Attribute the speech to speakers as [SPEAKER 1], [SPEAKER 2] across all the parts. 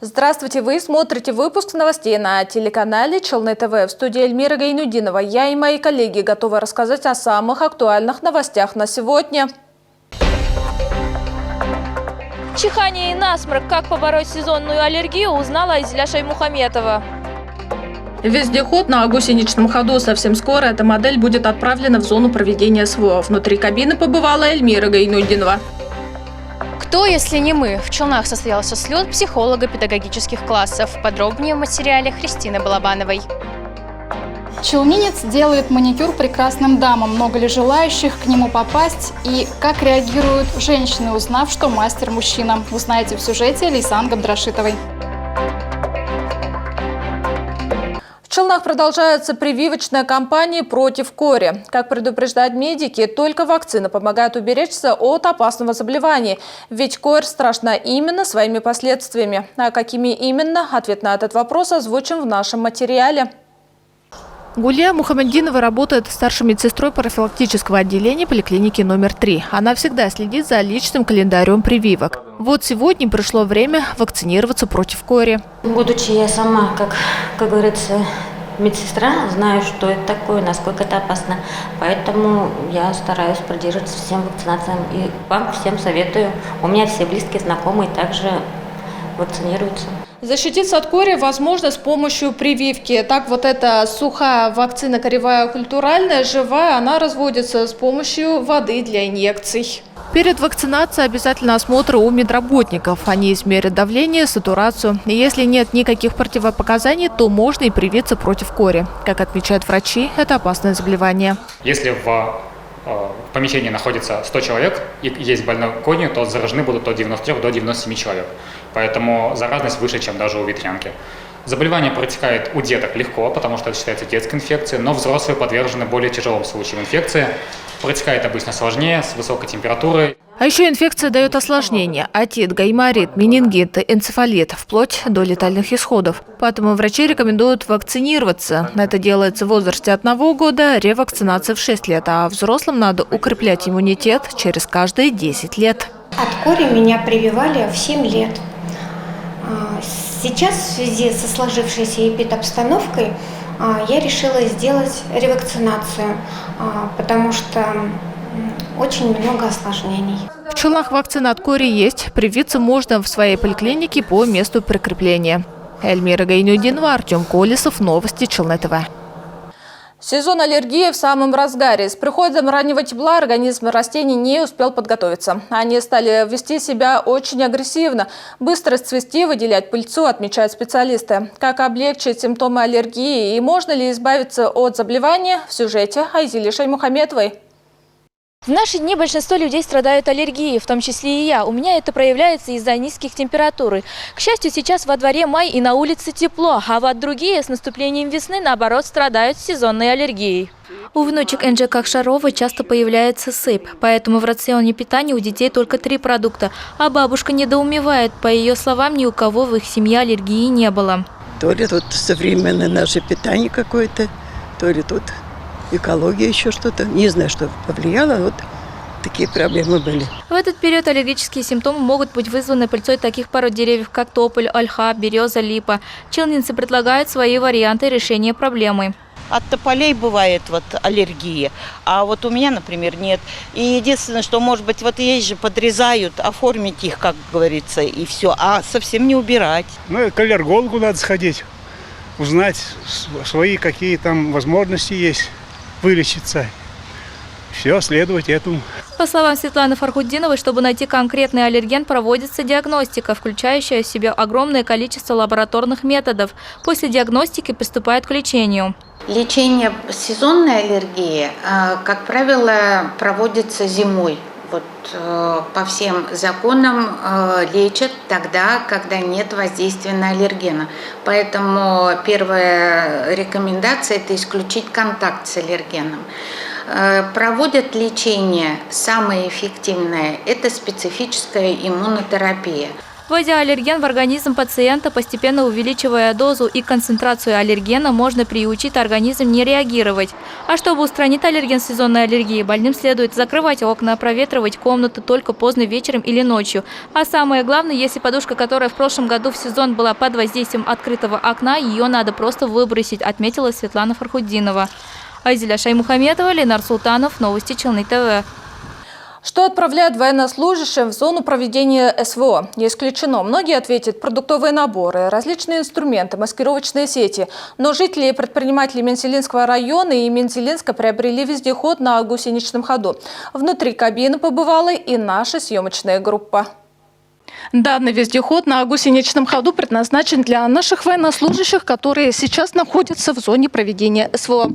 [SPEAKER 1] Здравствуйте, вы смотрите выпуск новостей на телеканале Челны ТВ. В студии Эльмира Гайнудинова. Я и мои коллеги готовы рассказать о самых актуальных новостях на сегодня.
[SPEAKER 2] Чихание и насморк. Как побороть сезонную аллергию, узнала Айзеля Шаймухаметова.
[SPEAKER 1] Вездеход на гусеничном ходу. Совсем скоро эта модель будет отправлена в зону проведения СВО. Внутри кабины побывала Эльмира Гайнудинова.
[SPEAKER 3] Кто, если не мы? В Челнах состоялся слет психолого-педагогических классов. Подробнее в материале Христины Балабановой.
[SPEAKER 4] Челнинец делает маникюр прекрасным дамам. Много ли желающих к нему попасть? И как реагируют женщины, узнав, что мастер мужчина? Узнаете в сюжете Лейсан Габдрашитовой.
[SPEAKER 1] В Челнах продолжается прививочная кампания против кори. Как предупреждают медики, только вакцина помогает уберечься от опасного заболевания. Ведь корь страшна именно своими последствиями. А какими именно? Ответ на этот вопрос озвучим в нашем материале. Гулия Мухаммеддинова работает старшей медсестрой профилактического отделения поликлиники номер 3. Она всегда следит за личным календарем прививок. Вот сегодня пришло время вакцинироваться против кори.
[SPEAKER 5] Будучи я сама, как говорится, медсестра, знаю, что это такое, насколько это опасно. Поэтому я стараюсь придерживаться всем вакцинациям. И вам всем советую. У меня все близкие, знакомые также вакцинируются.
[SPEAKER 1] Защититься от кори возможно с помощью прививки. Так вот эта сухая вакцина коревая культуральная, живая, она разводится с помощью воды для инъекций. Перед вакцинацией обязательно осмотр у медработников. Они измерят давление, сатурацию. И если нет никаких противопоказаний, то можно и привиться против кори. Как отмечают врачи, это опасное заболевание.
[SPEAKER 6] Если в помещении находится 100 человек и есть больной корью, то заражены будут от 93 до 97 человек. Поэтому заразность выше, чем даже у ветрянки. Заболевание протекает у деток легко, потому что это считается детской инфекцией, но взрослые подвержены более тяжелым случаям инфекции. Протекает обычно сложнее, с высокой температурой.
[SPEAKER 1] А еще инфекция дает осложнения – отит, гайморит, менингит, энцефалит, вплоть до летальных исходов. Поэтому врачи рекомендуют вакцинироваться. Это делается в возрасте 1 года, ревакцинация в 6 лет, а взрослым надо укреплять иммунитет через каждые 10 лет.
[SPEAKER 7] От кори меня прививали в 7 лет. Сейчас в связи со сложившейся эпидобстановкой я решила сделать ревакцинацию, потому что очень много осложнений.
[SPEAKER 1] В Челнах вакцина от кори есть. Привиться можно в своей поликлинике по месту прикрепления. Эльмира Гайнудинова, Артем Колесов, новости Челны ТВ. Сезон аллергии в самом разгаре. С приходом раннего тепла организм растений не успел подготовиться. Они стали вести себя очень агрессивно. Быстро цвести, выделять пыльцу, отмечают специалисты. Как облегчить симптомы аллергии и можно ли избавиться от заболевания, в сюжете Айзели Шаймухаметовой.
[SPEAKER 2] В наши дни большинство людей страдают аллергией, в том числе и я. У меня это проявляется из-за низких температур. К счастью, сейчас во дворе май и на улице тепло, а вот другие с наступлением весны, наоборот, страдают сезонной аллергией. У внучек Энджи Кахшаровой часто появляется сыпь, поэтому в рационе питания у детей только 3 продукта. А бабушка недоумевает, по ее словам, ни у кого в их семье аллергии не было.
[SPEAKER 8] То ли тут современное наше питание какое-то, то ли тут экология, еще что-то. Не знаю, что повлияло, вот такие проблемы были.
[SPEAKER 2] В этот период аллергические симптомы могут быть вызваны пыльцой таких пород деревьев, как тополь, ольха, береза, липа. Челнинцы предлагают свои варианты решения проблемы.
[SPEAKER 9] От тополей бывает аллергия, а вот у меня, например, нет. И единственное, что, может быть, есть же подрезают, оформить их, как говорится, и все, а совсем не убирать.
[SPEAKER 10] К аллергологу надо сходить, узнать свои, какие там возможности есть. Вылечиться. Все, следовать этому.
[SPEAKER 2] По словам Светланы Фархуддиновой, чтобы найти конкретный аллерген, проводится диагностика, включающая в себя огромное количество лабораторных методов. После диагностики приступают к лечению.
[SPEAKER 11] Лечение сезонной аллергии, как правило, проводится зимой. По всем законам лечат тогда, когда нет воздействия на аллергена. Поэтому первая рекомендация – это исключить контакт с аллергеном. Проводят лечение, самое эффективное – это специфическая иммунотерапия.
[SPEAKER 2] Вводя аллерген в организм пациента, постепенно увеличивая дозу и концентрацию аллергена, можно приучить организм не реагировать. А чтобы устранить аллерген сезонной аллергии, больным следует закрывать окна, проветривать комнату только поздно вечером или ночью. А самое главное, если подушка, которая в прошлом году в сезон была под воздействием открытого окна, ее надо просто выбросить, отметила Светлана Фархуддинова. Айзеля Шаймухаметова, Ленар Султанов, новости Челны ТВ.
[SPEAKER 1] Что отправляют военнослужащим в зону проведения СВО? Не исключено. Многие ответят: продуктовые наборы, различные инструменты, маскировочные сети. Но жители и предприниматели Мензелинского района и Мензелинска приобрели вездеход на гусеничном ходу. Внутри кабины побывала и наша съемочная группа.
[SPEAKER 12] Данный вездеход на гусеничном ходу предназначен для наших военнослужащих, которые сейчас находятся в зоне проведения СВО.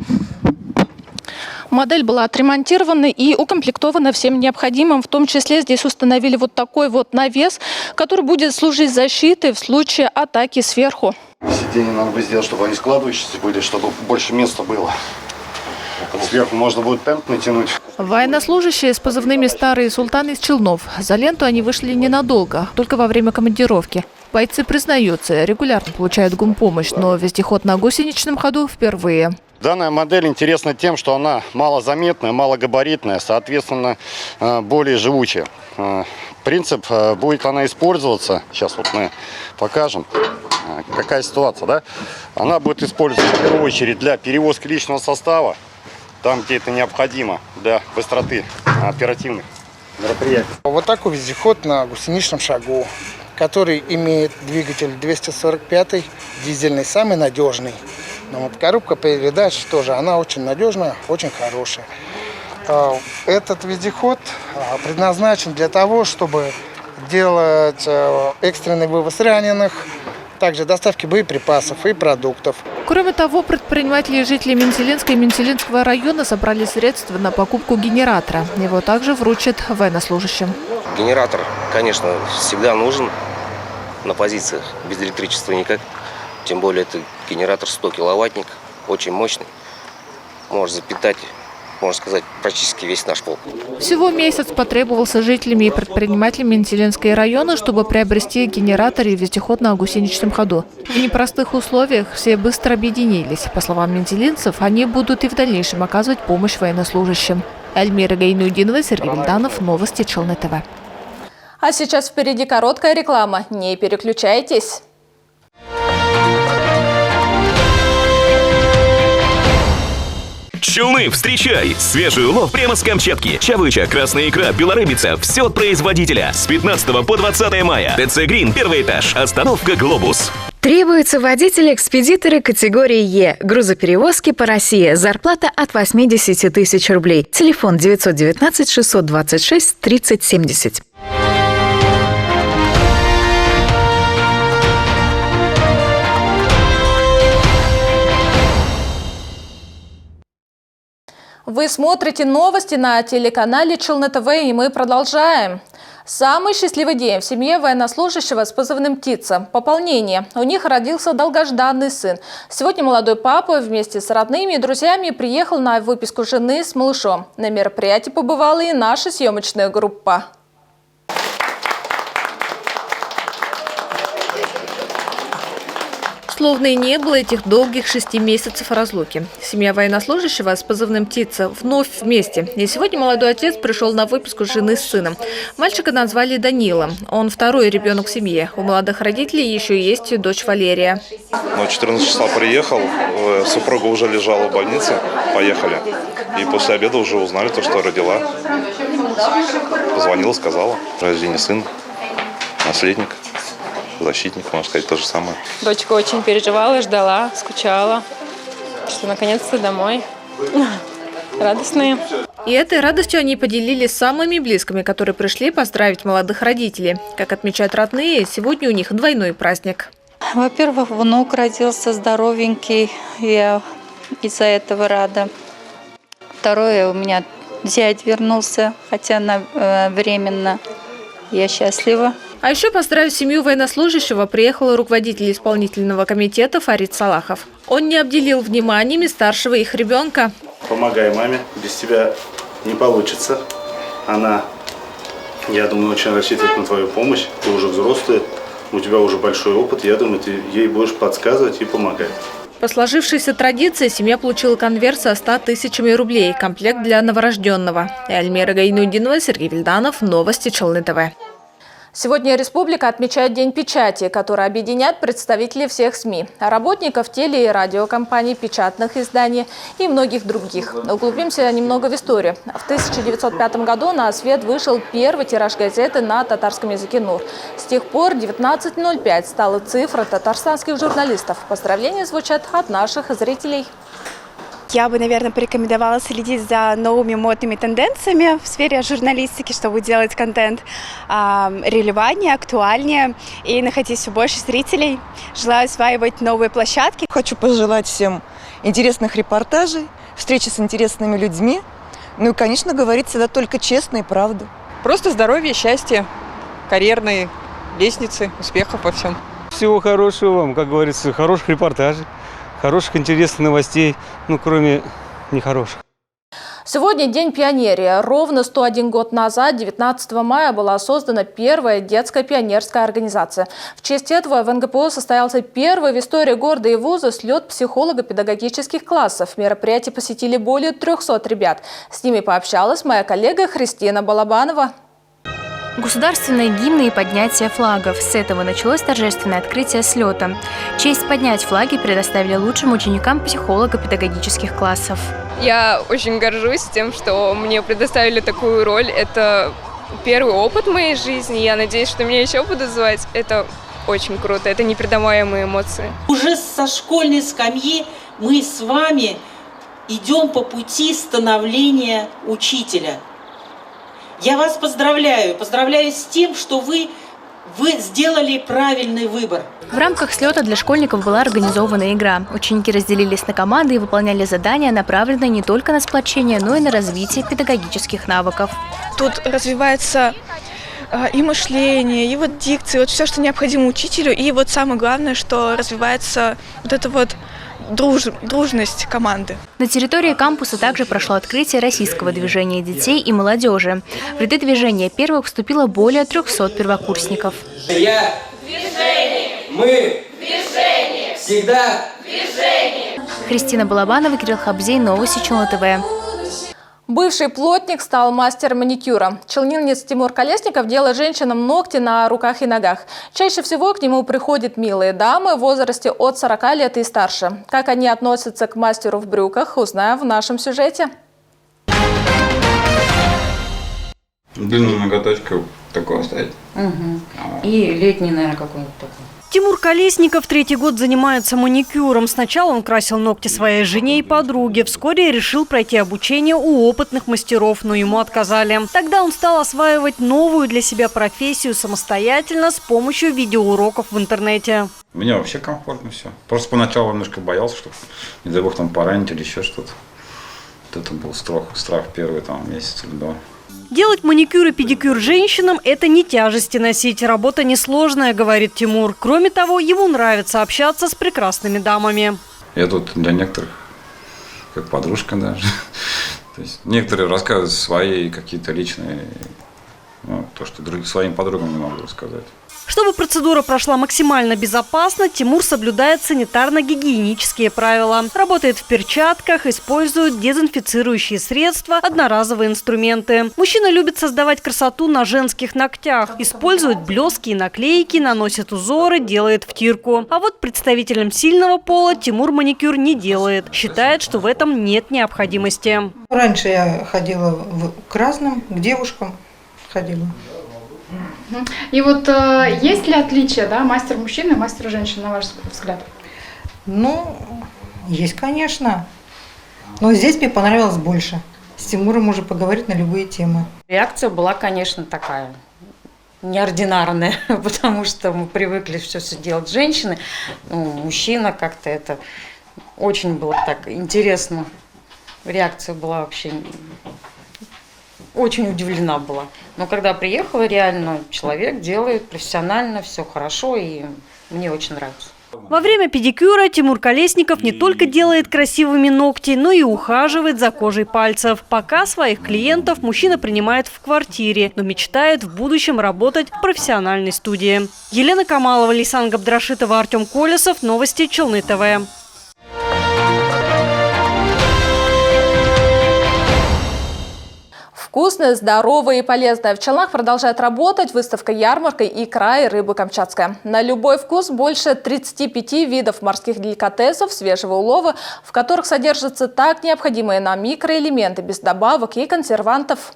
[SPEAKER 12] Модель была отремонтирована и укомплектована всем необходимым. В том числе здесь установили вот такой вот навес, который будет служить защитой в случае атаки сверху.
[SPEAKER 13] Сиденья надо бы сделать, чтобы они складывающиеся были, чтобы больше места было. Сверху можно будет тент натянуть.
[SPEAKER 12] Военнослужащие с позывными «Старые Султаны» из Челнов. За ленту они вышли ненадолго, только во время командировки. Бойцы признаются, регулярно получают гумпомощь, но вездеход на гусеничном ходу впервые.
[SPEAKER 13] Данная модель интересна тем, что она малозаметная, малогабаритная, соответственно, более живучая. Принцип, будет она использоваться, сейчас вот мы покажем, какая ситуация, да? Она будет использоваться в первую очередь для перевозки личного состава, там, где это необходимо, для быстроты оперативных мероприятий.
[SPEAKER 14] Вот такой вездеход на гусеничном шагу, который имеет двигатель 245 дизельный, самый надежный. Но вот коробка передач тоже, она очень надежная, очень хорошая. Этот вездеход предназначен для того, чтобы делать экстренный вывоз раненых, также доставки боеприпасов и продуктов.
[SPEAKER 12] Кроме того, предприниматели и жители Мензелинска и Мензелинского района собрали средства на покупку генератора. Его также вручат военнослужащим.
[SPEAKER 15] Генератор, конечно, всегда нужен на позициях. Без электричества никак. Тем более это генератор 100-киловаттник, очень мощный. Может запитать, можно сказать, практически весь наш полк.
[SPEAKER 12] Всего месяц потребовался жителями и предпринимателями Мензелинского района, чтобы приобрести генератор и вездеход на гусеничном ходу. В непростых условиях все быстро объединились. По словам мензелинцев, они будут и в дальнейшем оказывать помощь военнослужащим. Эльмира Гайнудинова, Сергей Вильданов, новости Челны ТВ.
[SPEAKER 1] А сейчас впереди короткая реклама. Не переключайтесь.
[SPEAKER 16] Челны, встречай! Свежий улов прямо с Камчатки. Чавыча, красная икра, белорыбица. Все от производителя. С 15 по 20 мая. ТЦ Грин, первый этаж. Остановка «Глобус».
[SPEAKER 17] Требуются водители-экспедиторы категории Е. Грузоперевозки по России. Зарплата от 80 тысяч рублей. Телефон 919 626 30 70.
[SPEAKER 1] Вы смотрите новости на телеканале Челны ТВ, и мы продолжаем. Самый счастливый день в семье военнослужащего с позывным «Птица» – пополнение. У них родился долгожданный сын. Сегодня молодой папа вместе с родными и друзьями приехал на выписку жены с малышом. На мероприятии побывала и наша съемочная группа.
[SPEAKER 12] Словно и не было этих долгих 6 месяцев разлуки. Семья военнослужащего с позывным «Птица» вновь вместе. И сегодня молодой отец пришел на выписку жены с сыном. Мальчика назвали Данила. Он второй ребенок в семье. У молодых родителей еще есть дочь Валерия.
[SPEAKER 18] 14 числа приехал, супруга уже лежала в больнице, поехали. И после обеда уже узнали то, что родила. Позвонила, сказала, рождение сын, наследник. Защитник, можно сказать, то же самое.
[SPEAKER 19] Дочка очень переживала, ждала, скучала, что наконец-то домой. Радостные.
[SPEAKER 12] И этой радостью они поделились с самыми близкими, которые пришли поздравить молодых родителей. Как отмечают родные, сегодня у них двойной праздник.
[SPEAKER 20] Во-первых, внук родился здоровенький, я из-за этого рада. Второе, у меня зять вернулся, хотя временно. Я счастлива.
[SPEAKER 12] А еще поздравить семью военнослужащего приехал руководитель исполнительного комитета Фарид Салахов. Он не обделил вниманием и старшего их ребенка.
[SPEAKER 21] Помогай маме, без тебя не получится. Она, я думаю, очень рассчитывает на твою помощь. Ты уже взрослый, у тебя уже большой опыт, я думаю, ты ей будешь подсказывать и помогать.
[SPEAKER 12] По сложившейся традиции семья получила конверт со 100 тысячами рублей, комплект для новорожденного. Эльмира Гайнудинова, Сергей Вильданов, Новости Челны ТВ.
[SPEAKER 1] Сегодня республика отмечает День печати, который объединяет представителей всех СМИ, работников теле- и радиокомпаний, печатных изданий и многих других. Углубимся немного в историю. В 1905 году на свет вышел первый тираж газеты на татарском языке «Нур». С тех пор 19:05 стала цифра татарстанских журналистов. Поздравления звучат от наших зрителей.
[SPEAKER 3] Я бы, наверное, порекомендовала следить за новыми модными тенденциями в сфере журналистики, чтобы делать контент релевантнее, актуальнее и находить все больше зрителей. Желаю осваивать новые площадки.
[SPEAKER 22] Хочу пожелать всем интересных репортажей, встречи с интересными людьми. Ну и, конечно, говорить всегда только честно и правду.
[SPEAKER 23] Просто здоровья, счастья, карьерной лестницы, успехов во всем.
[SPEAKER 24] Всего хорошего вам, как говорится, хороших репортажей, хороших интересных новостей, кроме нехороших.
[SPEAKER 1] Сегодня День пионерии. Ровно 101 год назад, 19 мая, была создана первая детская пионерская организация. В честь этого в НГПУ состоялся первый в истории города и вуза слет психолого-педагогических классов. Мероприятие посетили более 300 ребят. С ними пообщалась моя коллега Христина Балабанова.
[SPEAKER 2] Государственные гимны и поднятие флагов. С этого началось торжественное открытие слета. Честь поднять флаги предоставили лучшим ученикам психолого-педагогических классов.
[SPEAKER 25] Я очень горжусь тем, что мне предоставили такую роль. Это первый опыт в моей жизни. Я надеюсь, что меня еще будут звать. Это очень круто. Это непередаваемые эмоции.
[SPEAKER 26] Уже со школьной скамьи мы с вами идем по пути становления учителя. Я вас поздравляю с тем, что вы сделали правильный выбор.
[SPEAKER 2] В рамках слета для школьников была организована игра. Ученики разделились на команды и выполняли задания, направленные не только на сплочение, но и на развитие педагогических навыков.
[SPEAKER 27] Тут развивается и мышление, и дикция, все, что необходимо учителю. И самое главное, что развивается дружность команды.
[SPEAKER 2] На территории кампуса также прошло открытие российского движения детей и молодежи. В ряды движения первых вступило более 300 первокурсников.
[SPEAKER 28] Я движение, мы движение, всегда движение.
[SPEAKER 2] Христина Балабанова, Кирилл Хабзей, Новости Челны ТВ.
[SPEAKER 1] Бывший плотник стал мастером маникюра. Челнинец Тимур Колесников делает женщинам ногти на руках и ногах. Чаще всего к нему приходят милые дамы в возрасте от 40 лет и старше. Как они относятся к мастеру в брюках, узнаем в нашем сюжете.
[SPEAKER 29] Длинную ноготочку такого оставить.
[SPEAKER 30] И летний, наверное, какой-нибудь такой.
[SPEAKER 31] Тимур Колесников третий год занимается маникюром. Сначала он красил ногти своей жене и подруге. Вскоре решил пройти обучение у опытных мастеров, но ему отказали. Тогда он стал осваивать новую для себя профессию самостоятельно с помощью видеоуроков в интернете.
[SPEAKER 29] Мне вообще комфортно все. Просто поначалу немножко боялся, что, не дай бог, поранить или еще что-то. Вот это был страх первый месяц или два.
[SPEAKER 31] Делать маникюр и педикюр женщинам – это не тяжести носить. Работа несложная, говорит Тимур. Кроме того, ему нравится общаться с прекрасными дамами.
[SPEAKER 29] Я тут для некоторых, как подружка даже. То есть некоторые рассказывают свои какие-то личные, то, что своим подругам не могу рассказать.
[SPEAKER 31] Чтобы процедура прошла максимально безопасно, Тимур соблюдает санитарно-гигиенические правила. Работает в перчатках, использует дезинфицирующие средства, одноразовые инструменты. Мужчина любит создавать красоту на женских ногтях. Использует блески и наклейки, наносит узоры, делает втирку. А вот представителям сильного пола Тимур маникюр не делает. Считает, что в этом нет необходимости.
[SPEAKER 32] Раньше я ходила к разным, к девушкам ходила.
[SPEAKER 4] И есть ли отличия, мастер мужчины и мастер женщины, на ваш взгляд?
[SPEAKER 32] Есть, конечно. Но здесь мне понравилось больше. С Тимуром уже поговорить на любые темы.
[SPEAKER 30] Реакция была, конечно, такая неординарная, потому что мы привыкли все делать женщины. Мужчина как-то это очень было так интересно. Реакция была вообще... Очень удивлена была. Но когда приехала, реально человек делает профессионально, все хорошо, и мне очень нравится.
[SPEAKER 31] Во время педикюра Тимур Колесников не только делает красивыми ногти, но и ухаживает за кожей пальцев. Пока своих клиентов мужчина принимает в квартире, но мечтает в будущем работать в профессиональной студии. Елена Камалова, Лейсан Габдрашитова, Артем Колесов. Новости Челны ТВ.
[SPEAKER 1] Вкусное, здоровое и полезное. В Челнах продолжает работать выставка-ярмарка икра и рыбы камчатская. На любой вкус больше 35 видов морских деликатесов свежего улова, в которых содержатся так необходимые нам микроэлементы без добавок и консервантов.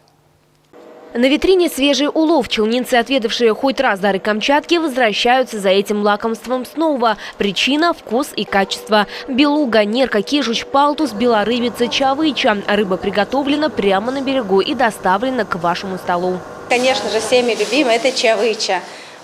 [SPEAKER 5] На витрине свежий улов. Челнинцы, отведавшие хоть раз дары Камчатки, возвращаются за этим лакомством снова. Причина – вкус и качество. Белуга, нерка, кижуч, палтус, белорыбица, чавыча. Рыба приготовлена прямо на берегу и доставлена к вашему столу.
[SPEAKER 6] Конечно же, всеми любимая – это чавыча.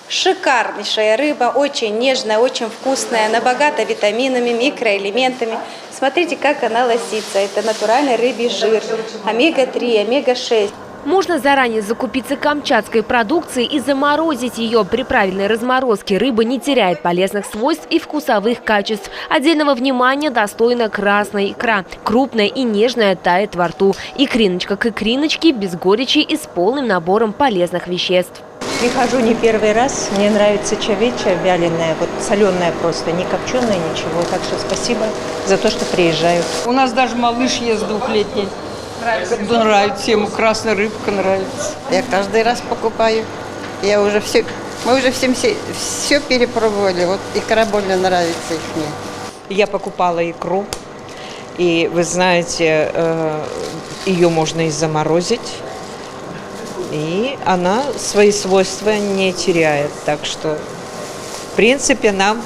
[SPEAKER 6] Шикарнейшая рыба, очень нежная, очень вкусная, она богата витаминами, микроэлементами. Смотрите, как она лосится. Это натуральный рыбий жир, омега-3, омега-6.
[SPEAKER 5] Можно заранее закупиться камчатской продукцией и заморозить ее. При правильной разморозке рыба не теряет полезных свойств и вкусовых качеств. Отдельного внимания достойна красная икра. Крупная и нежная, тает во рту. Икриночка к икриночке, без горечи и с полным набором полезных веществ.
[SPEAKER 7] Прихожу не первый раз. Мне нравится чавича вяленая, вот соленая просто, не копченая, ничего. Так что спасибо за то, что приезжаю.
[SPEAKER 23] У нас даже малыш ест двухлетний. Нравится ему, красная рыбка нравится.
[SPEAKER 8] Я каждый раз покупаю. Мы уже все перепробовали. Вот икра больно нравится их мне.
[SPEAKER 23] Я покупала икру. И вы знаете, ее можно и заморозить. И она свои свойства не теряет. Так что, в принципе, нам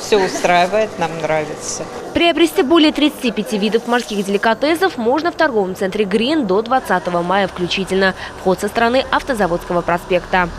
[SPEAKER 23] все устраивает, нам нравится.
[SPEAKER 5] Приобрести более 35 видов морских деликатесов можно в торговом центре «Грин» до 20 мая включительно. Вход со стороны Автозаводского проспекта.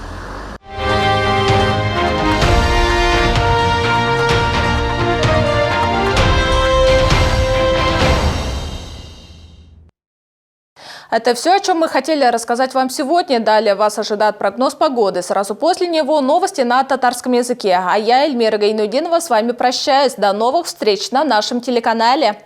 [SPEAKER 1] Это все, о чем мы хотели рассказать вам сегодня. Далее вас ожидает прогноз погоды. Сразу после него новости на татарском языке. А я, Эльмира Гайнудинова, с вами прощаюсь. До новых встреч на нашем телеканале.